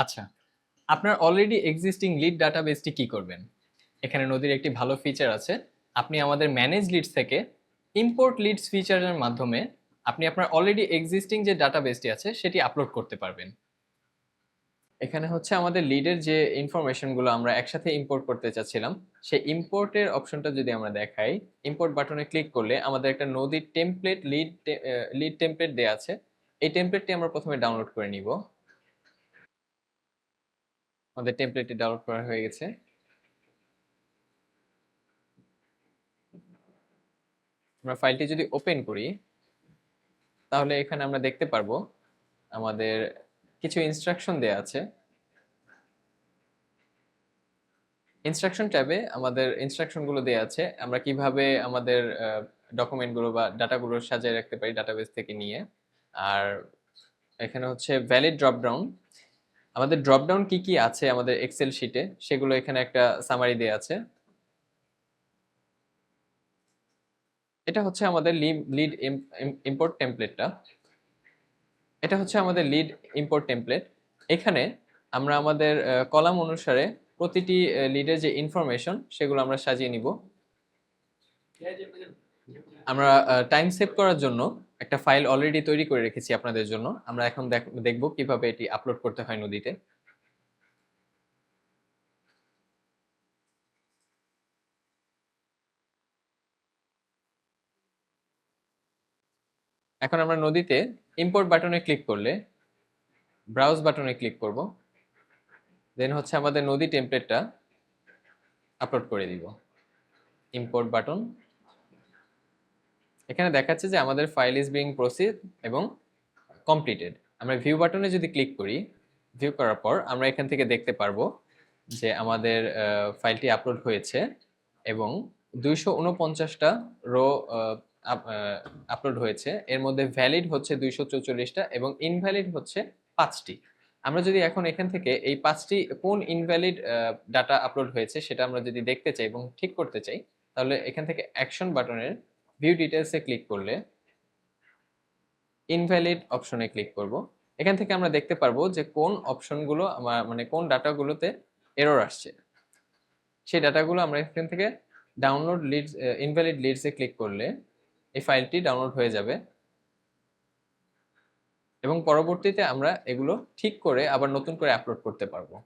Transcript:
আচ্ছা, আপনার already existing lead ডাটাবেসটি কি করবেন? এখানে নদীর একটি ভালো ফিচার আছে। আপনি আমাদের ম্যানেজ লিডস থেকে ইম্পোর্ট লিডস ফিচারের মাধ্যমে আপনি আপনার অলরেডি এক্সিস্টিং যে ডাটাবেসটি আছে সেটি আপলোড করতে পারবেন। এখানে হচ্ছে আমাদের লিডের যে ইনফরমেশনগুলো আমরা একসাথে ইম্পোর্ট করতে চাচ্ছিলাম, সেই ইম্পোর্টের অপশনটা যদি আমরা দেখাই, ইম্পোর্ট বাটনে ক্লিক করলে আমাদের একটা নদীর টেমপ্লেট লিড টেমপ্লেট দেয়া আছে। এই টেমপ্লেটটি আমরা প্রথমে ডাউনলোড করে নিব। আমাদের টেমপ্লেটটি ডাউনলোড করা হয়ে গেছে। আমরা ফাইলটি যদি ওপেন করি, তাহলে এখানে আমরা দেখতে পারবো আমাদের কিছু ইনস্ট্রাকশন দেয়া আছে। ইনস্ট্রাকশন ট্যাবে আমাদের ইনস্ট্রাকশনগুলো দেয়া আছে আমরা কিভাবে আমাদের ডকুমেন্টগুলো বা ডাটাগুলো সাজিয়ে রাখতে পারি ডাটাবেস থেকে নিয়ে। আর এখানে হচ্ছে ভ্যালিড ড্রপডাউন, আমাদের ড্রপডাউন কি কি আছে আমাদের এক্সেল শিটে সেগুলো এখানে একটা সামারি দেয়া আছে। এটা হচ্ছে আমাদের লিড ইম্পোর্ট টেমপ্লেটটা। এটা হচ্ছে আমাদের লিড ইম্পোর্ট টেমপ্লেট। এখানে আমরা আমাদের কলাম অনুসারে প্রতিটি লিডের যে ইনফরমেশন সেগুলো আমরা সাজিয়ে নিব। আমরা টাইম সেভ করার জন্য একটা ফাইল অলরেডি তৈরি করে রেখেছি আপনাদের জন্য। আমরা এখন দেখব কিভাবে এটি আপলোড করতে হয় নদীতে। এখন আমরা নদীতে ইম্পোর্ট বাটনে ক্লিক করলে ব্রাউজ বাটনে ক্লিক করব, দেন হচ্ছে আমাদের নদী টেমপ্লেটটা আপলোড করে দিব। ইম্পোর্ট বাটন, এখানে দেখাচ্ছে যে আমাদের ফাইল ইজ বিং প্রসিড এবং কমপ্লিটেড। আমরা ভিউ বাটনে যদি ক্লিক করি, ভিউ করার পর আমরা এখান থেকে দেখতে পারবো যে আমাদের ফাইলটি আপলোড হয়েছে এবং 249টা রো আপলোড হয়েছে। এর মধ্যে ভ্যালিড হচ্ছে 244টা এবং ইনভ্যালিড হচ্ছে 5টি। আমরা যদি এখন এখান থেকে এই 5টি কোন ইনভ্যালিড ডাটা আপলোড হয়েছে সেটা আমরা যদি দেখতে চাই এবং ঠিক করতে চাই, তাহলে এখান থেকে অ্যাকশন বাটনের ভিউ ডিটেলসে ক্লিক করলে ইনভ্যালিড অপশনে ক্লিক করব। এখান থেকে আমরা দেখতে পারবো যে কোন অপশনগুলো মানে কোন ডাটাগুলোতে এরর আসছে। সেই ডাটাগুলো আমরা এখান থেকে ডাউনলোড লিডস ইনভ্যালিড লিডসে ক্লিক করলে এই ফাইলটি ডাউনলোড হয়ে যাবে এবং পরবর্তীতে আমরা এগুলো ঠিক করে আবার নতুন করে আপলোড করতে পারবো।